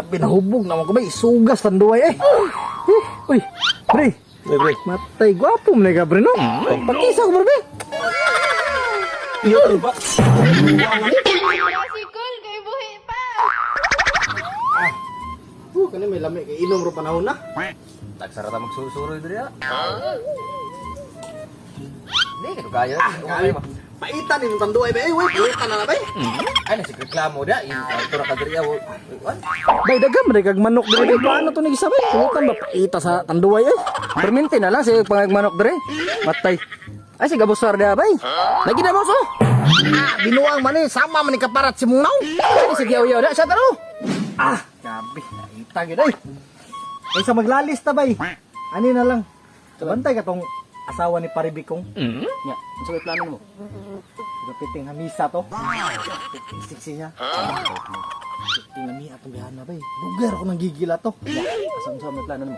Pinahubog naman ko ba? Isugas tanduay eh. Uy, pre. Pre. Matay, gwapo mo na ka, pre, no? Pakisa ko, pre. Iyo ba? Sikol, kay buhi pa! Kani may lami kay inom ro panahon na. Tagsarata magsusuroy diri ha. Hindi ka kaya. Paitan ni tanduay ba? Uy, paitan na ba? Ay na si reklamo da. Ito ra ka diri ha. Bay dagam re kag manok diri. Paano to nagisabay? Kulitan ba paita sa tanduay eh? Perminti na lang si pangagmanok diri. Matay. Ay si gabusar dia bay. Lagi na mo so. Binuang man eh, sama man ni kaparat si Mungaw. Ay si giyaw-yaw da sa taro. Gabi. Paita gid ay. Ay sa maglalis ta bay. Ani na lang. Bantay ka tong asawa ni Paribikong. Nya, unsa may plano mo? Gapiting hamisa to. Siksi niya. Gapiting hami atong bihan na bay. Lugar ako nang gigila to. Asa may plano mo?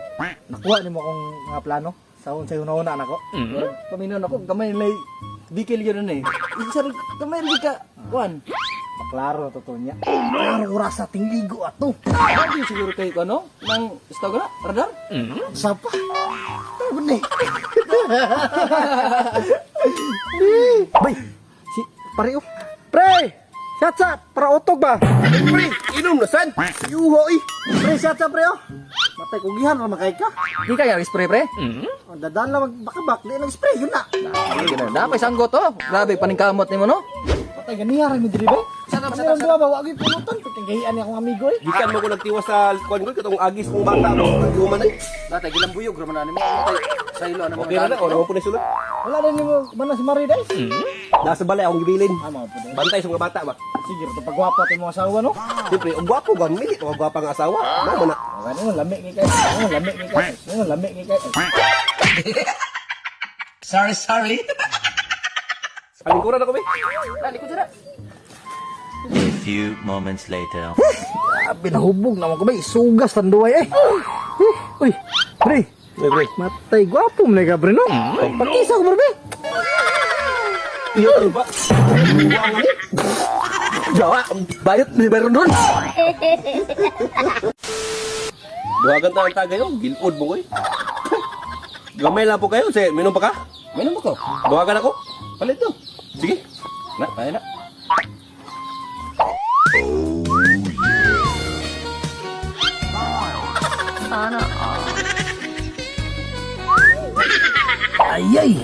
Nakuha nimo akong mga plano. Sa una nako. Paminon ako gamay lay dikil gyud na eh. Isa gamay ri ka kuan. Maklaro to niya. Klaro oras sa tingligo ato. Hindi siguro kay ano? Nang istog na? Radar? Sapa? Tago ni. Bay, si pare oh. Pre! Shotsa, para utog ba? Pre, inom na san? Yuho eh. Pre, shotsa pre oh. Matay kugihan na makay ka. Di kaya spray pre? Dadaan lang magbakabak, di nag-spray yun na. Napay sanggot to. Grabe paningkamot nimo no? Patay ganiya rin mo diri ba? Ano yung buwa ba? Wag yung pulutan. Pagkagahian niya akong amigo eh. Gikan mo ko nagtiwas sa kuan ko katong agis kong bata mo. Human ay. Natay gilang buyog raman ani mo. Sa ilo ano Okay na na, o naman po na sulod. Wala na niyo man na si Mariday. Nasa balay akong gibilin. Mga po din. Bantay sa mga bata ba? Sige, ito pagwapo ating mga asawa no? Siyempre, ang gwapo gan mili ko gwapa nga asawa. Mo na. Ano yung lamig ni kayo? Ano yung lamig ni kayo? Ano yung lamig ni kayo? Sorry. Palingkuran ako be. Dali ko dira. A few moments later. Pinahubog naman ko ba? Isugas tanduay eh. Uy, pre. Pre. Matay, gwapo mo na ka, pre, no? Pakisa ko, pre. Iyo ba? Jawa, bayot ni meron doon. Duhagan ta ang tagay oh, gilod mo koy. Gamay lang po kayo, say, minom pa ka? Minom ko. Duhagan ako. Palit to. Sige. Na, ay na. Ayay!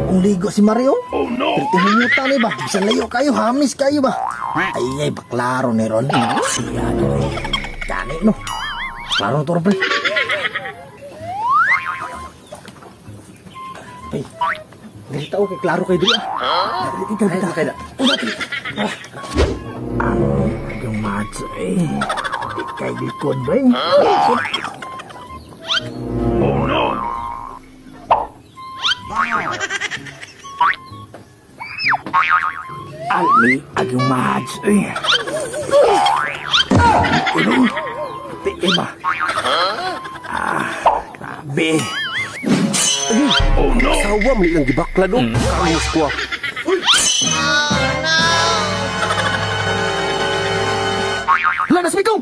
Kung ligo si Mario? Oh no! Tinumutan ni ba? Bisan layo kayo, hamis kayo ba? Ayay, baklaro ni Ron. Siya ano eh. Kani no? Klaro to pre. Ay, ganito ako kay klaro kay Dria. Ikaw dito. Una, yung matso eh. Kay likod ba eh? Almi agong match eh. Ano? Tiim ba? Grabe. Oh no. Sawa mo nilang gibakla do. Kamus ko. Hala, nasmikong!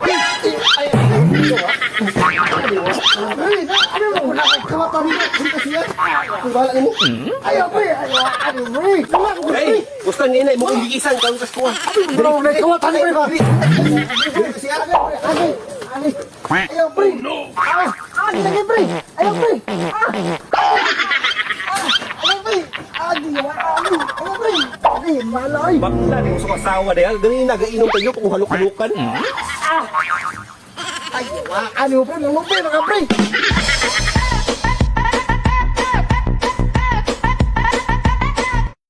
Ayaw, pre! Ayaw, pre! Hey, gusto ni inay mo kung gigisan ka sa kuha. Bro, may kawatan pre ba? Ayaw, pre! Lagay, pre! Ayaw, pre! Ayaw, pre! Ayaw, pre! Ay, malay! Bakla ni gusto asawa dahil ganun nagainom tayo kung haluk-halukan. Ay, ano, pre? Malupin, mga pre!